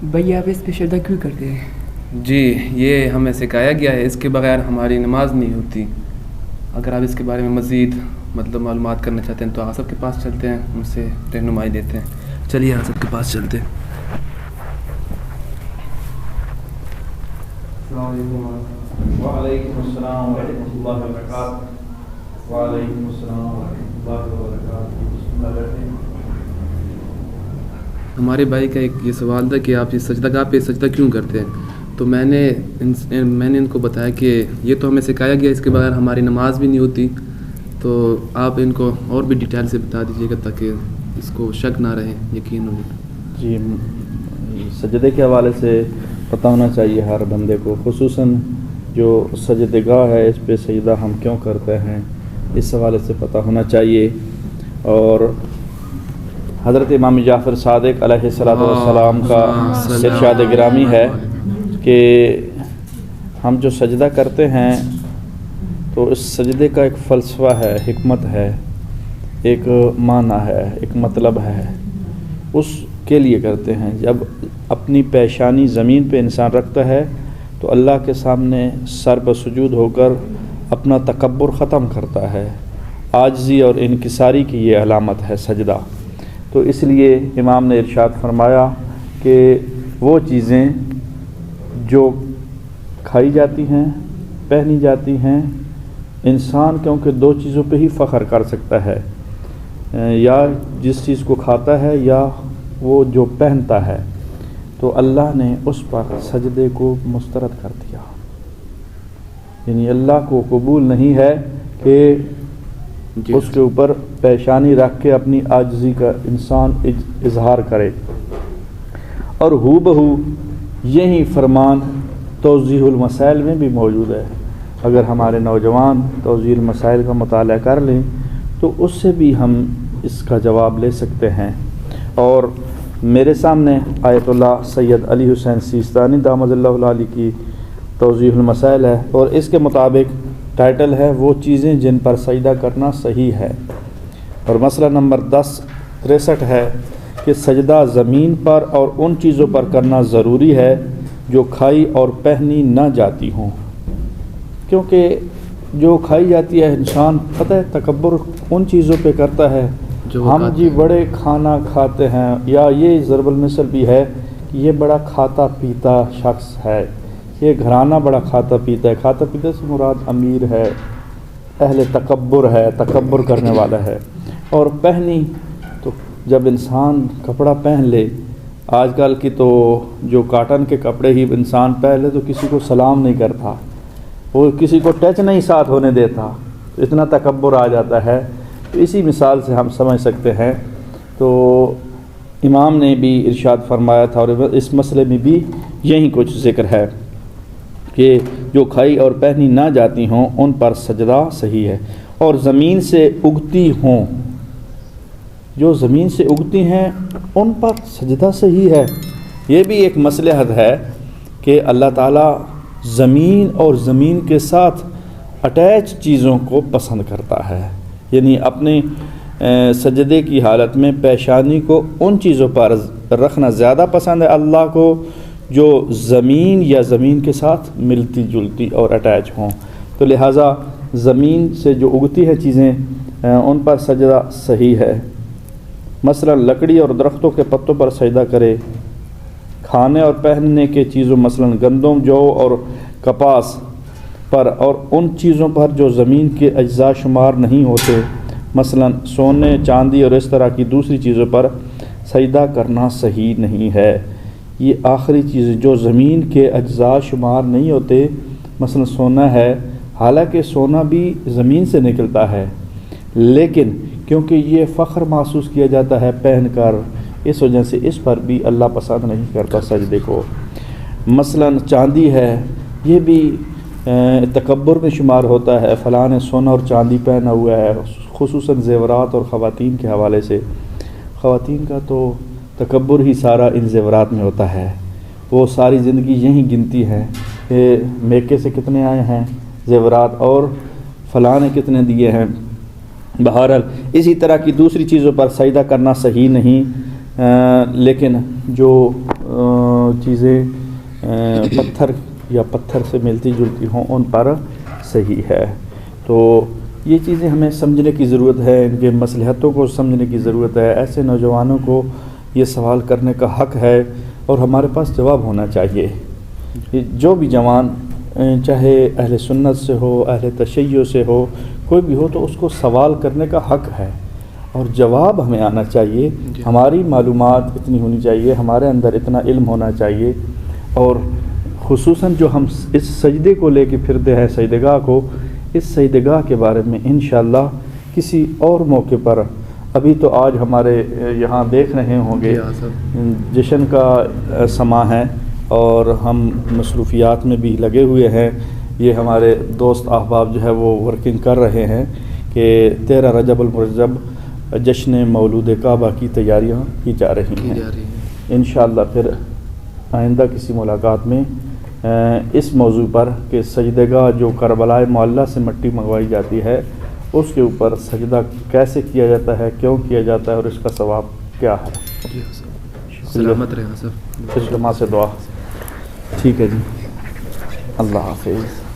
بھائی آپ اس پہ سجدہ کیوں کرتے ہیں؟ جی یہ ہمیں سکھایا گیا ہے، اس کے بغیر ہماری نماز نہیں ہوتی۔ اگر آپ اس کے بارے میں مزید معلومات کرنا چاہتے ہیں تو آصف کے پاس چلتے ہیں، ان سے رہنمائی لیتے ہیں۔ چلیے آصف کے پاس چلتے ہیں۔ السلام علیکم۔ وعلیکم السلام ورحمۃ اللہ وبرکاتہ۔ وعلیکم السلام ورحمۃ اللہ وبرکاتہ۔ بسم اللہ الرحمن الرحیم۔ ہمارے بھائی کا ایک یہ سوال تھا کہ آپ یہ سجدہ گاہ پہ سجدہ کیوں کرتے ہیں؟ تو میں نے ان کو بتایا کہ یہ تو ہمیں سکھایا گیا، اس کے بغیر ہماری نماز بھی نہیں ہوتی۔ تو آپ ان کو اور بھی ڈیٹیل سے بتا دیجیے گا تاکہ اس کو شک نہ رہے، یقین ہو جائے۔ جی سجدے کے حوالے سے پتہ ہونا چاہیے ہر بندے کو، خصوصاً جو سجدہ گاہ ہے اس پہ سجدہ ہم کیوں کرتے ہیں، اس حوالے سے پتہ ہونا چاہیے۔ اور حضرت امام جعفر صادق علیہ السلام کا ارشاد گرامی ہے کہ ہم جو سجدہ کرتے ہیں تو اس سجدے کا ایک فلسفہ ہے، حکمت ہے، ایک معنی ہے، ایک مطلب ہے، اس کے لیے کرتے ہیں۔ جب اپنی پیشانی زمین پہ انسان رکھتا ہے تو اللہ کے سامنے سر بسجود ہو کر اپنا تکبر ختم کرتا ہے، عاجزی اور انکساری کی یہ علامت ہے سجدہ۔ تو اس لیے امام نے ارشاد فرمایا کہ وہ چیزیں جو کھائی جاتی ہیں، پہنی جاتی ہیں، انسان کیونکہ دو چیزوں پہ ہی فخر کر سکتا ہے، یا جس چیز کو کھاتا ہے یا وہ جو پہنتا ہے، تو اللہ نے اس پر سجدے کو مسترد کر دیا۔ یعنی اللہ کو قبول نہیں ہے کہ اس کے اوپر پیشانی رکھ کے اپنی عاجزی کا انسان اظہار کرے۔ اور ہو بہو یہی فرمان توضیح المسائل میں بھی موجود ہے۔ اگر ہمارے نوجوان توضیح المسائل کا مطالعہ کر لیں تو اس سے بھی ہم اس کا جواب لے سکتے ہیں۔ اور میرے سامنے آیت اللہ سید علی حسین سیستانی دامت اللہ علیہ کی توضیح المسائل ہے، اور اس کے مطابق ٹائٹل ہے وہ چیزیں جن پر سجدہ کرنا صحیح ہے، اور مسئلہ نمبر 1063 ہے کہ سجدہ زمین پر اور ان چیزوں پر کرنا ضروری ہے جو کھائی اور پہنی نہ جاتی ہوں، کیونکہ جو کھائی جاتی ہے انسان پتہ ہے تکبر ان چیزوں پہ کرتا ہے جو ہم جی بڑے کھانا کھاتے ہیں، یا یہ ضرب المثل بھی ہے کہ یہ بڑا کھاتا پیتا شخص ہے، یہ گھرانہ بڑا کھاتا پیتا ہے۔ کھاتا پیتا سے مراد امیر ہے، اہل تکبر ہے، تکبر کرنے والا ہے۔ اور پہنی تو جب انسان کپڑا پہن لے، آج کل کی تو جو کاٹن کے کپڑے ہی انسان پہن لے تو کسی کو سلام نہیں کرتا، وہ کسی کو ٹچ نہیں ساتھ ہونے دیتا، اتنا تکبر آ جاتا ہے۔ تو اسی مثال سے ہم سمجھ سکتے ہیں۔ تو امام نے بھی ارشاد فرمایا تھا، اور اس مسئلے میں بھی یہی کچھ ذکر ہے کہ جو کھائی اور پہنی نہ جاتی ہوں ان پر سجدہ صحیح ہے، اور زمین سے اگتی ہوں، جو زمین سے اگتی ہیں ان پر سجدہ صحیح ہے۔ یہ بھی ایک مصلحت ہے کہ اللہ تعالیٰ زمین اور زمین کے ساتھ اٹیچ چیزوں کو پسند کرتا ہے، یعنی اپنے سجدے کی حالت میں پیشانی کو ان چیزوں پر رکھنا زیادہ پسند ہے اللہ کو جو زمین یا زمین کے ساتھ ملتی جلتی اور اٹیچ ہوں۔ تو لہٰذا زمین سے جو اگتی ہے چیزیں ان پر سجدہ صحیح ہے۔ مثلا لکڑی اور درختوں کے پتوں پر سجدہ کرے، کھانے اور پہننے کے چیزوں مثلا گندم، جو اور کپاس پر، اور ان چیزوں پر جو زمین کے اجزاء شمار نہیں ہوتے، مثلا سونے، چاندی اور اس طرح کی دوسری چیزوں پر سجدہ کرنا صحیح نہیں ہے۔ یہ آخری چیز جو زمین کے اجزاء شمار نہیں ہوتے، مثلا سونا ہے، حالانکہ سونا بھی زمین سے نکلتا ہے، لیکن کیونکہ یہ فخر محسوس کیا جاتا ہے پہن کر، اس وجہ سے اس پر بھی اللہ پسند نہیں کرتا سجدے کو۔ مثلا چاندی ہے، یہ بھی تکبر میں شمار ہوتا ہے، فلاں نے سونا اور چاندی پہنا ہوا ہے، خصوصاً زیورات اور خواتین کے حوالے سے۔ خواتین کا تو تکبر ہی سارا ان زیورات میں ہوتا ہے، وہ ساری زندگی یہی گنتی ہے کہ میکے سے کتنے آئے ہیں زیورات اور فلاں نے کتنے دیے ہیں۔ بہرحال اسی طرح کی دوسری چیزوں پر سجدہ کرنا صحیح نہیں، لیکن جو جو چیزیں پتھر یا پتھر سے ملتی جلتی ہوں ان پر صحیح ہے. تو یہ چیزیں ہمیں سمجھنے کی ضرورت ہے، ان کے مصلحتوں کو سمجھنے کی ضرورت ہے. ایسے نوجوانوں کو یہ سوال کرنے کا حق ہے اور ہمارے پاس جواب ہونا چاہیے. جو بھی جوان چاہے اہل سنت سے ہو، اہل تشیع سے ہو، کوئی بھی ہو، تو اس کو سوال کرنے کا حق ہے اور جواب ہمیں آنا چاہیے. ہماری معلومات اتنی ہونی چاہیے، ہمارے اندر اتنا علم ہونا چاہیے. اور خصوصاً جو ہم اس سجدے کو لے کے پھرتے ہیں، سجدگاہ کو، اس سجدگاہ کے بارے میں انشاءاللہ کسی اور موقع پر، ابھی تو آج ہمارے یہاں دیکھ رہے ہوں گے جشن کا سماں ہے اور ہم مصروفیات میں بھی لگے ہوئے ہیں. یہ ہمارے دوست احباب جو ہے وہ ورکنگ کر رہے ہیں کہ 13 رجب المرجب جشن مولود کعبہ کی تیاریاں کی جا رہی ہیں. انشاءاللہ پھر آئندہ کسی ملاقات میں اس موضوع پر کہ سجدگاہ جو کربلائے معلیٰ سے مٹی منگوائی جاتی ہے اس کے اوپر سجدہ کیسے کیا جاتا ہے، کیوں کیا جاتا ہے اور اس کا ثواب کیا ہے. سلامت رہے سب. اجتماع سے دعا. ٹھیک ہے جی، اللہ حافظ.